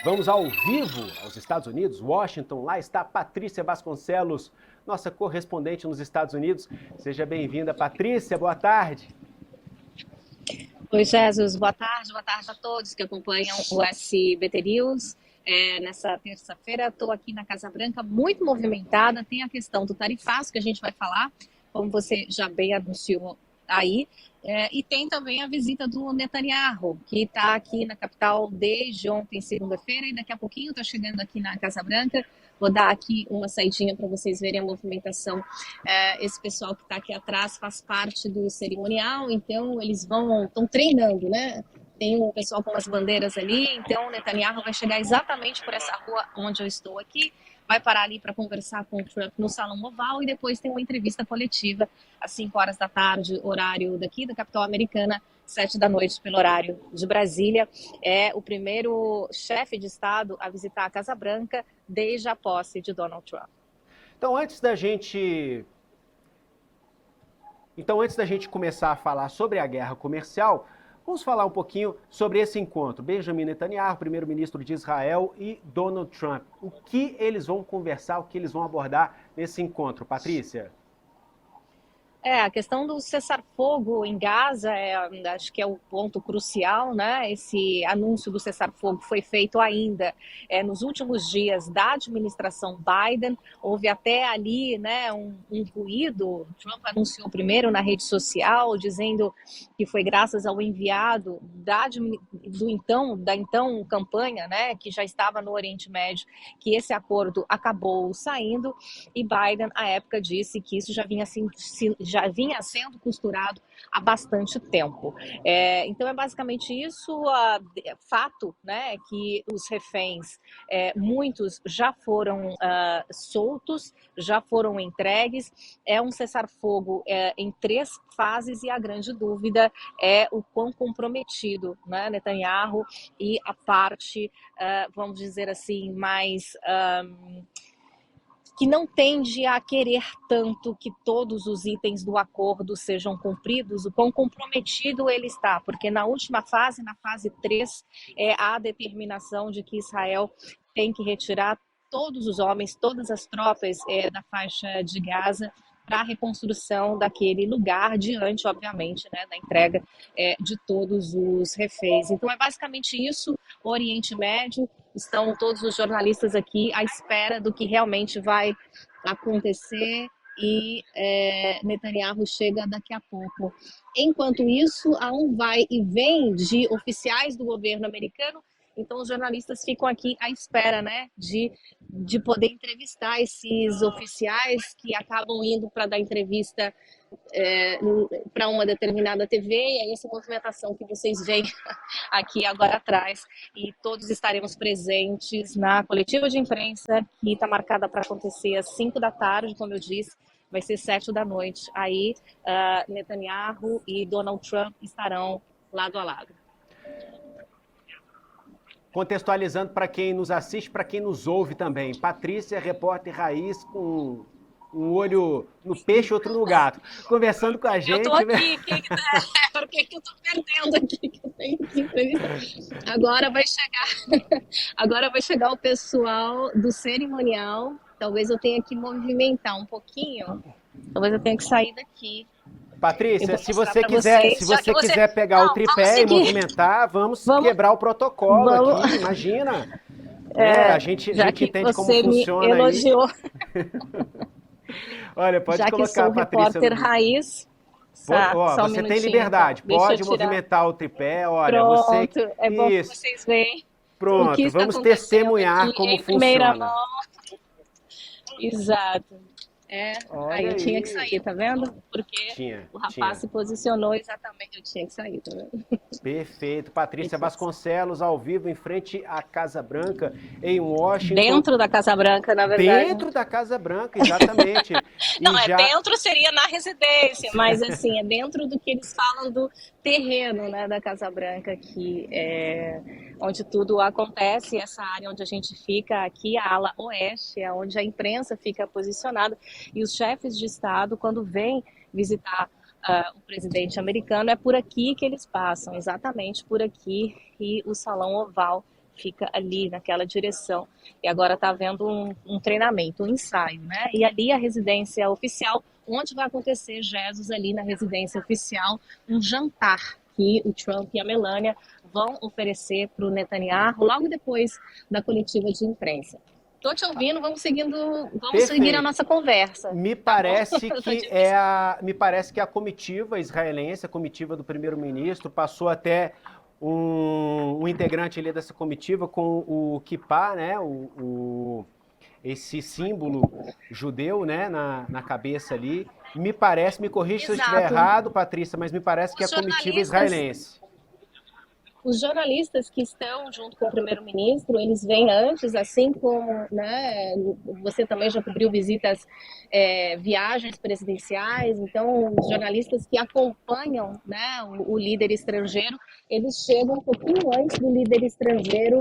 Vamos ao vivo aos Estados Unidos, Washington. Lá está Patrícia Vasconcelos, nossa correspondente nos Estados Unidos. Seja bem-vinda, Patrícia. Boa tarde. Oi, Jesus. Boa tarde a todos que acompanham o SBT News. Nessa terça-feira, estou aqui na Casa Branca, muito movimentada. Tem a questão do tarifaço que a gente vai falar, como você já bem anunciou aí. E tem também a visita do Netanyahu, que está aqui na capital desde ontem, segunda-feira, e daqui a pouquinho está chegando aqui na Casa Branca. Vou dar aqui uma saidinha para vocês verem a movimentação. Esse pessoal que está aqui atrás faz parte do cerimonial, então eles estão treinando, né? Tem um pessoal com as bandeiras ali, então o Netanyahu vai chegar exatamente por essa rua onde eu estou aqui, vai parar ali para conversar com o Trump no Salão Oval e depois tem uma entrevista coletiva às 5 horas da tarde, horário daqui da capital americana, 7 da noite pelo horário de Brasília. É o primeiro chefe de Estado a visitar a Casa Branca desde a posse de Donald Trump. Então, antes da gente começar a falar sobre a guerra comercial, vamos falar um pouquinho sobre esse encontro. Benjamin Netanyahu, primeiro-ministro de Israel, e Donald Trump. O que eles vão conversar, o que eles vão abordar nesse encontro, Patrícia? A questão do cessar-fogo em Gaza, acho que é o ponto crucial, né? Esse anúncio do cessar-fogo foi feito ainda nos últimos dias da administração Biden. Houve até ali, né, um ruído. Trump anunciou primeiro na rede social, dizendo que foi graças ao enviado da então campanha, né, que já estava no Oriente Médio, que esse acordo acabou saindo. E Biden, à época, disse que isso já vinha sendo costurado há bastante tempo. Então é basicamente isso. Fato, né, que os reféns, muitos já foram soltos, já foram entregues. É um cessar-fogo em 3 fases e a grande dúvida é o quão comprometido, né, Netanyahu e a parte, vamos dizer assim, mais que não tende a querer tanto que todos os itens do acordo sejam cumpridos, o quão comprometido ele está, porque na última fase, na fase 3, há a determinação de que Israel tem que retirar todos os homens, todas as tropas da faixa de Gaza para a reconstrução daquele lugar, diante, obviamente, né, da entrega de todos os reféns. Então é basicamente isso, o Oriente Médio. Estão todos os jornalistas aqui à espera do que realmente vai acontecer e Netanyahu chega daqui a pouco. Enquanto isso, há um vai e vem de oficiais do governo americano, então os jornalistas ficam aqui à espera, né, de poder entrevistar esses oficiais que acabam indo para dar entrevista para uma determinada TV, e é essa movimentação que vocês veem aqui agora atrás, e todos estaremos presentes na coletiva de imprensa que está marcada para acontecer às 5 da tarde, como eu disse, vai ser 7 da noite. Aí Netanyahu e Donald Trump estarão lado a lado. Contextualizando para quem nos assiste, para quem nos ouve também. Patrícia, repórter raiz, com um olho no peixe, outro no gato. Conversando com a gente. Eu tô aqui, por que eu tô perdendo aqui? Que eu tenho que entrevistar. Agora vai chegar o pessoal do cerimonial. Talvez eu tenha que movimentar um pouquinho. Talvez eu tenha que sair daqui. Patrícia, se você quiser pegar o tripé e movimentar, vamos quebrar o protocolo aqui, imagina. A gente entende como funciona me elogiou. aí. Olha, pode já colocar, que sou Patrícia. Repórter raiz. Você tem liberdade, então. Pode movimentar o tripé. Olha, pronto, é bom que vocês veem. Pronto, vamos testemunhar como funciona. Mão. Exato. Aí eu tinha que sair, tá vendo? Porque o rapaz se posicionou exatamente, eu tinha que sair, tá vendo? Perfeito. Patrícia Vasconcelos, ao vivo, em frente à Casa Branca, em Washington. Dentro da Casa Branca, na verdade. Dentro da Casa Branca, exatamente. Não, dentro seria na residência, mas assim, é dentro do que eles falam do terreno, né, da Casa Branca, que é onde tudo acontece, essa área onde a gente fica aqui, a ala oeste, é onde a imprensa fica posicionada, e os chefes de Estado, quando vêm visitar o presidente americano, é por aqui que eles passam, exatamente por aqui, e o Salão Oval fica ali naquela direção. E agora está havendo um treinamento, um ensaio, né? E ali a residência oficial, onde vai acontecer, Jesus, ali na residência oficial, um jantar que o Trump e a Melania vão oferecer para o Netanyahu logo depois da coletiva de imprensa. Estou te ouvindo, vamos seguir a nossa conversa. Me tá parece que me parece que a comitiva israelense, a comitiva do primeiro-ministro, passou até um integrante ali dessa comitiva com o kippah, né, esse símbolo judeu, né, na cabeça ali. Me parece, me corrija se eu estiver errado, Patrícia, mas me parece que é a comitiva israelense. Os jornalistas que estão junto com o primeiro-ministro, eles vêm antes, assim como, né, você também já cobriu visitas, viagens presidenciais, então os jornalistas que acompanham, né, o líder estrangeiro, eles chegam um pouquinho antes do líder estrangeiro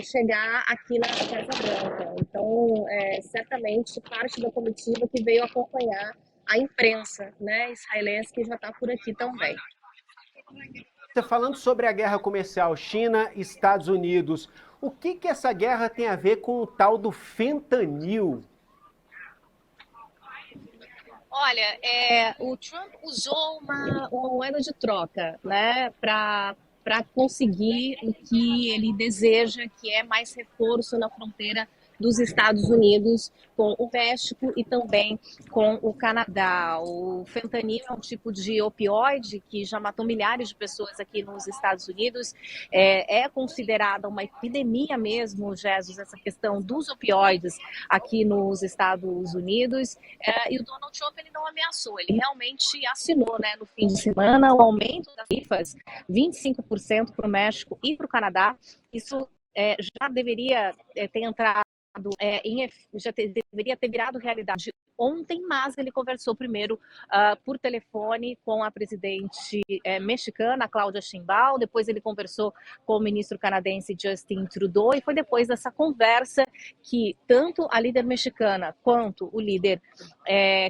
chegar aqui na Casa Branca. Então, certamente parte da comitiva que veio acompanhar a imprensa, né, israelense que já está por aqui também. Falando sobre a guerra comercial China e Estados Unidos, o que essa guerra tem a ver com o tal do fentanil? Olha, o Trump usou uma moeda de troca, né, para conseguir o que ele deseja, que é mais reforço na fronteira dos Estados Unidos com o México e também com o Canadá. O fentanil é um tipo de opioide que já matou milhares de pessoas aqui nos Estados Unidos. É considerada uma epidemia mesmo, Jesus, essa questão dos opioides aqui nos Estados Unidos. E o Donald Trump ele não ameaçou, ele realmente assinou, né, no fim de semana o aumento das tarifas 25% para o México e para o Canadá. Isso já deveria ter entrado deveria ter virado realidade ontem, mas ele conversou primeiro por telefone com a presidente mexicana, Cláudia Sheinbaum, depois ele conversou com o ministro canadense Justin Trudeau, e foi depois dessa conversa que tanto a líder mexicana quanto o líder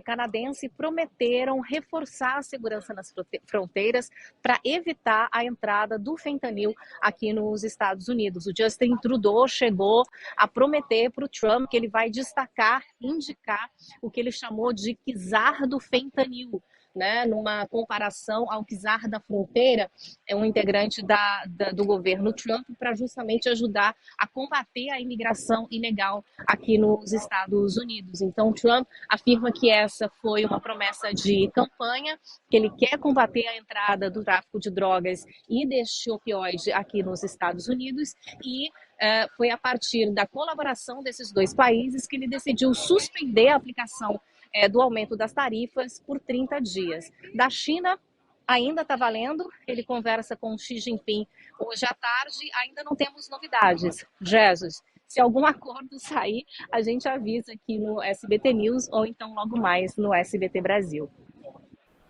canadense prometeram reforçar a segurança nas fronteiras para evitar a entrada do fentanil aqui nos Estados Unidos. O Justin Trudeau chegou a prometer para o Trump que ele vai indicar o que ele chamou de czar do fentanil, né, numa comparação ao czar da fronteira, um integrante do governo Trump, para justamente ajudar a combater a imigração ilegal aqui nos Estados Unidos. Então, Trump afirma que essa foi uma promessa de campanha, que ele quer combater a entrada do tráfico de drogas e deste opioide aqui nos Estados Unidos, e foi a partir da colaboração desses dois países que ele decidiu suspender a aplicação do aumento das tarifas por 30 dias. Da China, ainda está valendo, ele conversa com Xi Jinping hoje à tarde, ainda não temos novidades. Jesus, se algum acordo sair, a gente avisa aqui no SBT News ou então logo mais no SBT Brasil.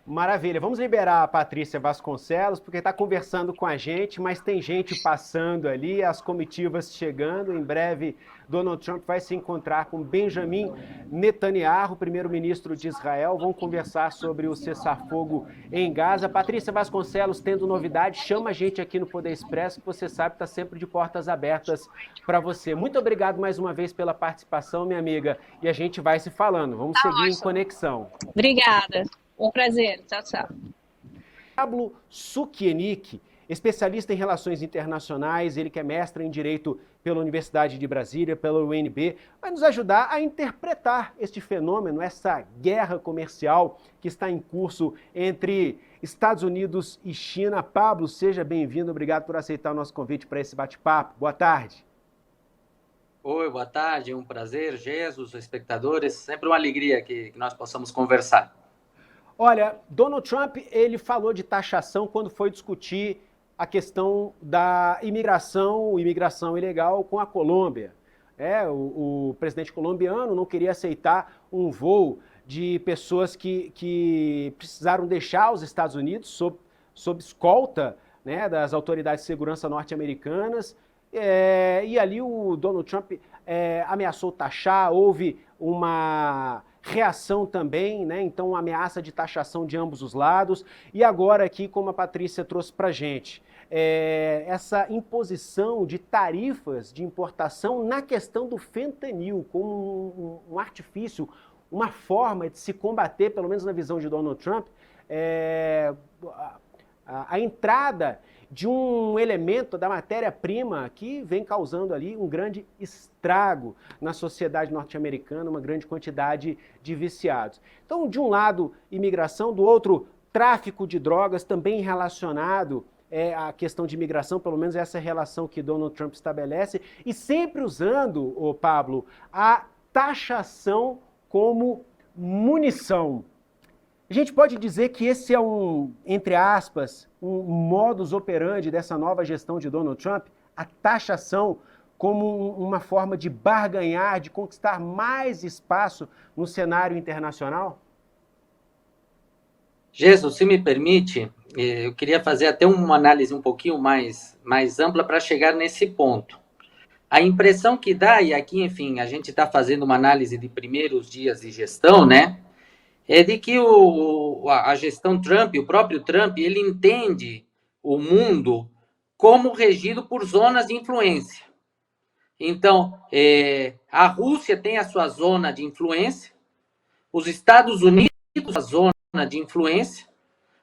Maravilha, vamos liberar a Patrícia Vasconcelos, porque está conversando com a gente, mas tem gente passando ali, as comitivas chegando. Em breve, Donald Trump vai se encontrar com Benjamin Netanyahu, primeiro-ministro de Israel. Vão conversar sobre o cessar-fogo em Gaza. Patrícia Vasconcelos, tendo novidade, chama a gente aqui no Poder Expresso, que você sabe que está sempre de portas abertas para você. Muito obrigado mais uma vez pela participação, minha amiga, e a gente vai se falando. Vamos seguir em conexão. Obrigada. Um prazer. Tchau, tchau. Pablo Sukienick, especialista em relações internacionais, ele que é mestre em Direito pela Universidade de Brasília, pela UNB, vai nos ajudar a interpretar este fenômeno, essa guerra comercial que está em curso entre Estados Unidos e China. Pablo, seja bem-vindo, obrigado por aceitar o nosso convite para esse bate-papo. Boa tarde. Oi, boa tarde, um prazer, Jesus, espectadores, sempre uma alegria que nós possamos conversar. Olha, Donald Trump, ele falou de taxação quando foi discutir a questão da imigração ilegal com a Colômbia. O presidente colombiano não queria aceitar um voo de pessoas que precisaram deixar os Estados Unidos sob escolta, né, das autoridades de segurança norte-americanas. E ali o Donald Trump ameaçou taxar, houve uma reação também, né? Então, uma ameaça de taxação de ambos os lados. E agora aqui, como a Patrícia trouxe para a gente, essa imposição de tarifas de importação na questão do fentanil, como um artifício, uma forma de se combater, pelo menos na visão de Donald Trump, a entrada de um elemento da matéria-prima que vem causando ali um grande estrago na sociedade norte-americana, uma grande quantidade de viciados. Então, de um lado, imigração, do outro, tráfico de drogas, também relacionado à questão de imigração, pelo menos essa é a relação que Donald Trump estabelece, e sempre usando, Pablo, a taxação como munição. A gente pode dizer que esse é entre aspas, um modus operandi dessa nova gestão de Donald Trump, a taxação como uma forma de barganhar, de conquistar mais espaço no cenário internacional? Jesus, se me permite, eu queria fazer até uma análise um pouquinho mais ampla para chegar nesse ponto. A impressão que dá, e aqui, enfim, a gente está fazendo uma análise de primeiros dias de gestão, né? É de que a gestão Trump, o próprio Trump, ele entende o mundo como regido por zonas de influência. Então, a Rússia tem a sua zona de influência, os Estados Unidos a zona de influência,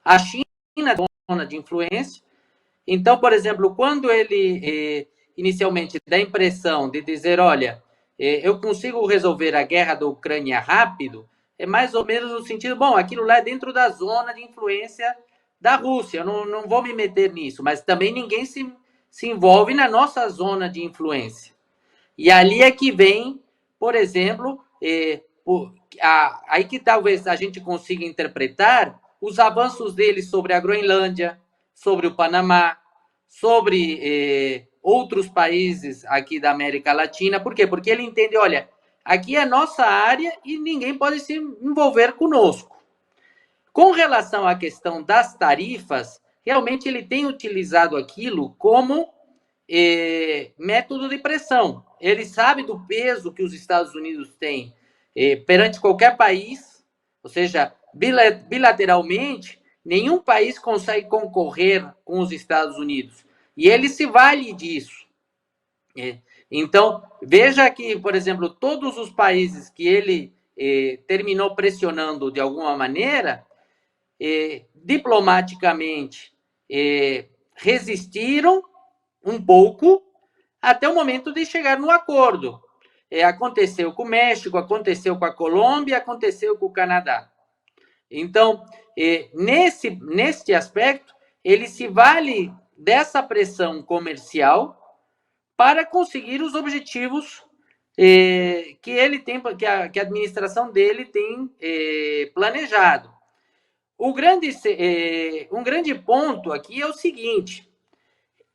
a China a zona de influência. Então, por exemplo, quando ele inicialmente dá a impressão de dizer, olha, eu consigo resolver a guerra da Ucrânia rápido, é mais ou menos no sentido, bom, aquilo lá é dentro da zona de influência da Rússia, eu não vou me meter nisso, mas também ninguém se envolve na nossa zona de influência. E ali é que vem, por exemplo, aí que talvez a gente consiga interpretar os avanços dele sobre a Groenlândia, sobre o Panamá, sobre outros países aqui da América Latina. Por quê? Porque ele entende, olha, aqui é a nossa área e ninguém pode se envolver conosco. Com relação à questão das tarifas, realmente ele tem utilizado aquilo como método de pressão. Ele sabe do peso que os Estados Unidos têm perante qualquer país, ou seja, bilateralmente, nenhum país consegue concorrer com os Estados Unidos. E ele se vale disso. Então, veja que, por exemplo, todos os países que ele terminou pressionando de alguma maneira, diplomaticamente, resistiram um pouco até o momento de chegar no acordo. Aconteceu com o México, aconteceu com a Colômbia, aconteceu com o Canadá. Então, neste aspecto, ele se vale dessa pressão comercial para conseguir os objetivos que ele tem, que a administração dele tem planejado. Um grande ponto aqui é o seguinte: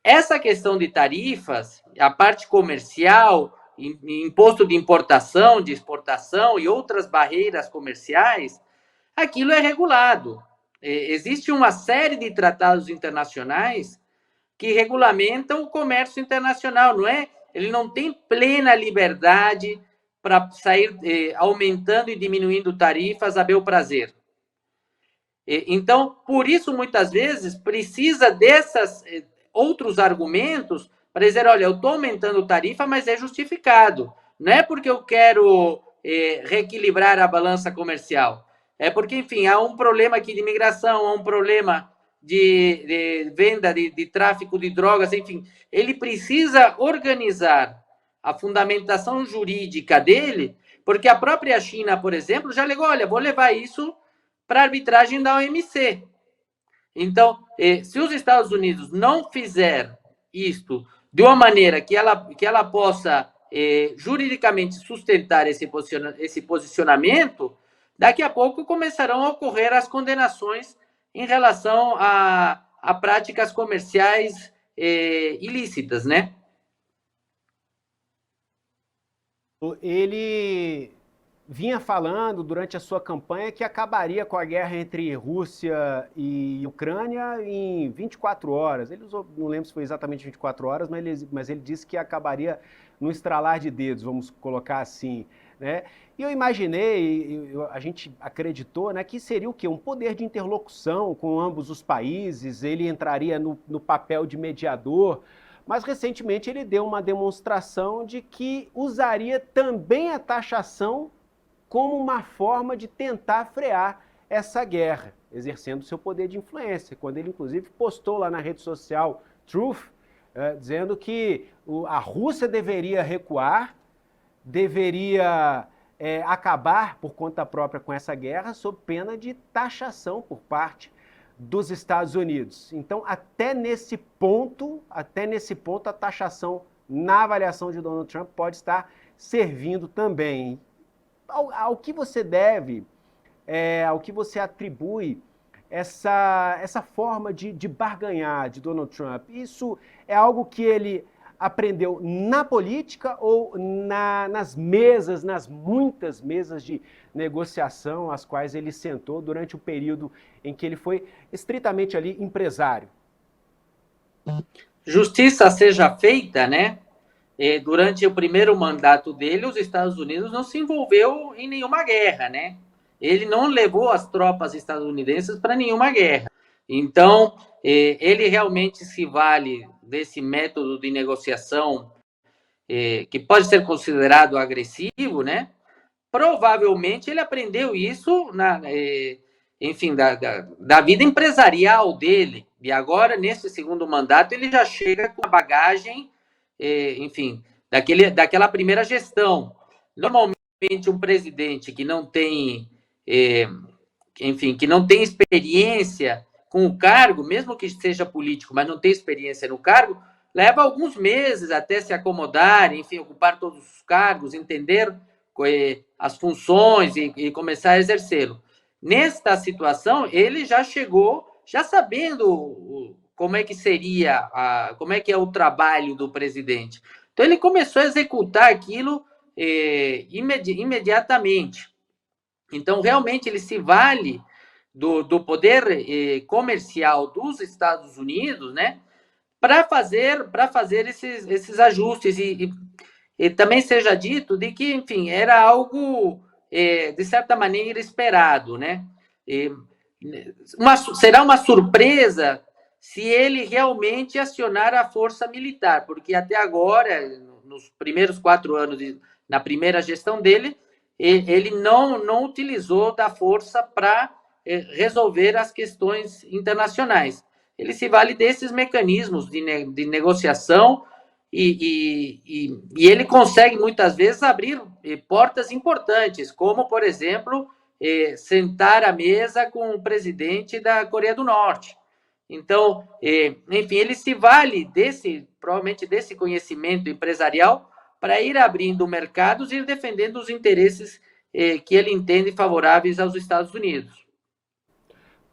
essa questão de tarifas, a parte comercial, imposto de importação, de exportação e outras barreiras comerciais, aquilo é regulado. Existe uma série de tratados internacionais que regulamentam o comércio internacional, não é? Ele não tem plena liberdade para sair aumentando e diminuindo tarifas a bel prazer. Então, por isso, muitas vezes, precisa desses outros argumentos para dizer, olha, eu estou aumentando tarifa, mas é justificado. Não é porque eu quero reequilibrar a balança comercial. É porque, enfim, há um problema aqui de imigração, há um problema de venda, de tráfico de drogas, enfim. Ele precisa organizar a fundamentação jurídica dele, porque a própria China, por exemplo, já alegou, olha, vou levar isso para a arbitragem da OMC. Então, se os Estados Unidos não fizer isto de uma maneira que ela possa juridicamente sustentar esse posicionamento, daqui a pouco começarão a ocorrer as condenações em relação a práticas comerciais ilícitas, né? Ele vinha falando durante a sua campanha que acabaria com a guerra entre Rússia e Ucrânia em 24 horas. Ele usou, não lembro se foi exatamente 24 horas, mas ele disse que acabaria no estralar de dedos, vamos colocar assim. né? E eu imaginei, a gente acreditou, né, que seria o quê? Um poder de interlocução com ambos os países, ele entraria no papel de mediador, mas recentemente ele deu uma demonstração de que usaria também a taxação como uma forma de tentar frear essa guerra, exercendo seu poder de influência, quando ele inclusive postou lá na rede social Truth, dizendo que a Rússia deveria recuar, deveria acabar por conta própria com essa guerra, sob pena de taxação por parte dos Estados Unidos. Então, até nesse ponto, a taxação na avaliação de Donald Trump pode estar servindo também. Ao que você deve, ao que você atribui essa forma de barganhar de Donald Trump? Isso é algo que ele aprendeu na política ou nas muitas mesas de negociação às quais ele sentou durante o período em que ele foi estritamente ali empresário? Justiça seja feita, né? Durante o primeiro mandato dele, os Estados Unidos não se envolveu em nenhuma guerra, né? Ele não levou as tropas estadunidenses para nenhuma guerra. Então, ele realmente se vale desse método de negociação que pode ser considerado agressivo, né? Provavelmente ele aprendeu isso enfim, da vida empresarial dele. E agora, nesse segundo mandato, ele já chega com a bagagem, enfim, daquela primeira gestão. Normalmente, um presidente que não tem, enfim, que não tem experiência com o cargo, mesmo que seja político, mas não tem experiência no cargo, leva alguns meses até se acomodar, enfim, ocupar todos os cargos, entender as funções e começar a exercê-lo. Nesta situação, ele já chegou, já sabendo como é que seria, como é que é o trabalho do presidente. Então, ele começou a executar aquilo imediatamente. Então, realmente, ele se vale do poder comercial dos Estados Unidos, né, para fazer esses ajustes. E também seja dito de que, enfim, era algo, de certa maneira, esperado, né? Será uma surpresa se ele realmente acionar a força militar, porque até agora, nos primeiros 4 anos, na primeira gestão dele, ele não utilizou da força para resolver as questões internacionais. Ele se vale desses mecanismos de negociação e ele consegue, muitas vezes, abrir portas importantes, como, por exemplo, sentar à mesa com o presidente da Coreia do Norte. Então, enfim, ele se vale provavelmente desse conhecimento empresarial para ir abrindo mercados e ir defendendo os interesses que ele entende favoráveis aos Estados Unidos.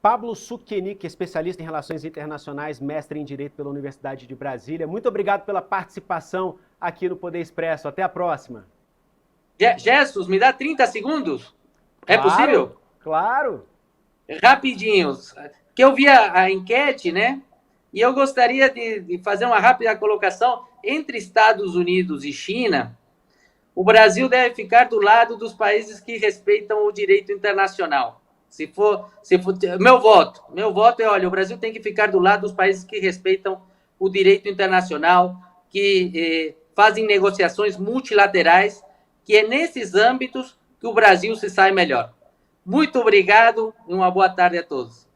Pablo Suquenic, especialista em relações internacionais, mestre em Direito pela Universidade de Brasília. Muito obrigado pela participação aqui no Poder Expresso. Até a próxima. Jesus, me dá 30 segundos? É possível? Claro. Rapidinhos. Que eu vi a enquete, né? E eu gostaria de fazer uma rápida colocação. Entre Estados Unidos e China, o Brasil deve ficar do lado dos países que respeitam o direito internacional. Se for meu voto é, olha, o Brasil tem que ficar do lado dos países que respeitam o direito internacional, que fazem negociações multilaterais, que é nesses âmbitos que o Brasil se sai melhor. Muito obrigado e uma boa tarde a todos.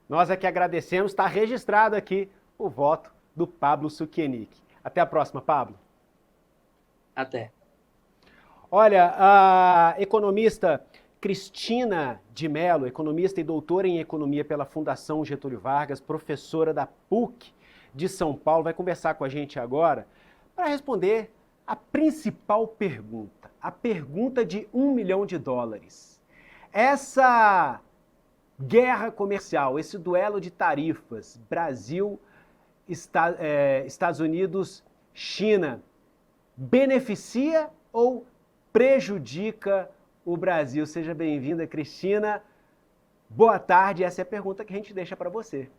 Nós é que agradecemos, está registrado aqui o voto do Pablo Suquenic. Até a próxima, Pablo. Até. Olha, a economista Cristina de Mello, economista e doutora em economia pela Fundação Getúlio Vargas, professora da PUC de São Paulo, vai conversar com a gente agora para responder a principal pergunta, a pergunta de $1 milhão. Essa guerra comercial, esse duelo de tarifas, Brasil, Estados Unidos, China, beneficia ou prejudica o Brasil? Seja bem-vinda, Cristina. Boa tarde, essa é a pergunta que a gente deixa para você.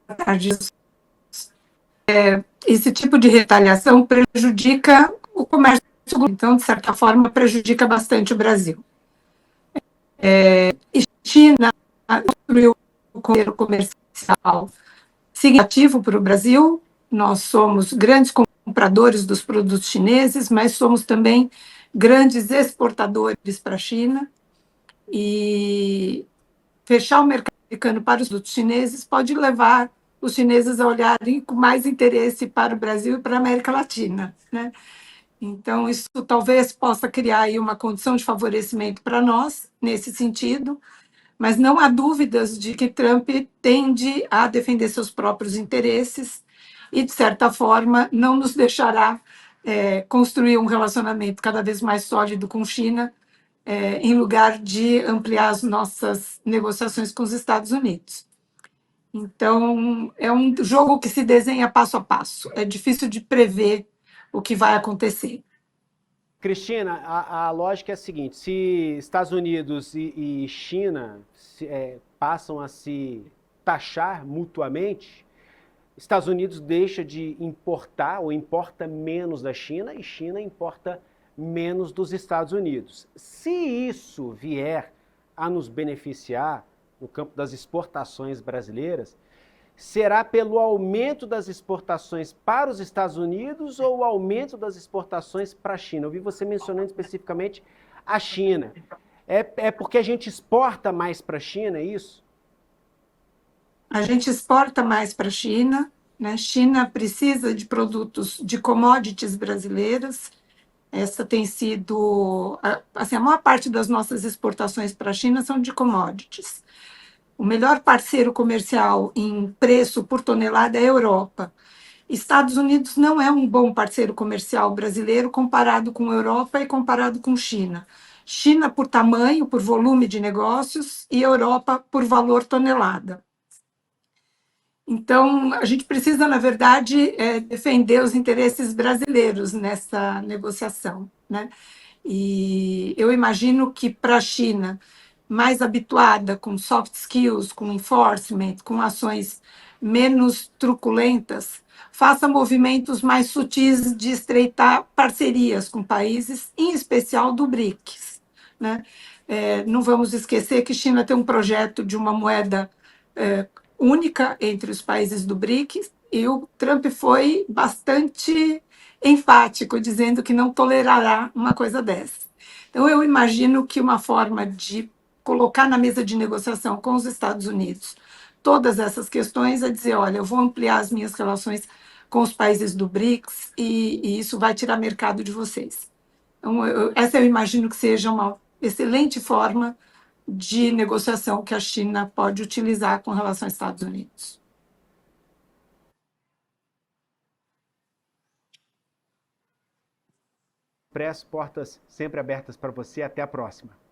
Boa tarde. Esse tipo de retaliação prejudica o comércio então, de certa forma, prejudica bastante o Brasil. China construiu um comércio comercial significativo para o Brasil. Nós somos grandes compradores dos produtos chineses, mas somos também grandes exportadores para a China. E fechar o mercado americano para os produtos chineses pode levar os chineses a olharem com mais interesse para o Brasil e para a América Latina, né? Então, isso talvez possa criar aí uma condição de favorecimento para nós, nesse sentido, mas não há dúvidas de que Trump tende a defender seus próprios interesses e, de certa forma, não nos deixará construir um relacionamento cada vez mais sólido com China, em lugar de ampliar as nossas negociações com os Estados Unidos. Então, é um jogo que se desenha passo a passo. É difícil de prever o que vai acontecer. Cristina, a lógica é a seguinte: se Estados Unidos e China passam a se taxar mutuamente, Estados Unidos deixa de importar ou importa menos da China e China importa menos dos Estados Unidos. Se isso vier a nos beneficiar no campo das exportações brasileiras, será pelo aumento das exportações para os Estados Unidos ou o aumento das exportações para a China? Eu vi você mencionando especificamente a China. É porque a gente exporta mais para a China, é isso? A gente exporta mais para a China, né? China precisa de produtos, de commodities brasileiras. Essa tem sido, assim, a maior parte das nossas exportações para a China são de commodities. O melhor parceiro comercial em preço por tonelada é a Europa. Estados Unidos não é um bom parceiro comercial brasileiro comparado com a Europa e comparado com China. China por tamanho, por volume de negócios, e Europa por valor tonelada. Então, a gente precisa, na verdade, defender os interesses brasileiros nessa negociação, né? E eu imagino que para a China, mais habituada com soft skills, com enforcement, com ações menos truculentas, faça movimentos mais sutis de estreitar parcerias com países, em especial do BRICS, né? Não vamos esquecer que a China tem um projeto de uma moeda única entre os países do BRICS, e o Trump foi bastante enfático, dizendo que não tolerará uma coisa dessa. Então, eu imagino que uma forma de colocar na mesa de negociação com os Estados Unidos todas essas questões é dizer, olha, eu vou ampliar as minhas relações com os países do BRICS e isso vai tirar mercado de vocês. Então, essa eu imagino que seja uma excelente forma de negociação que a China pode utilizar com relação aos Estados Unidos. Expresso, portas sempre abertas para você. Até a próxima.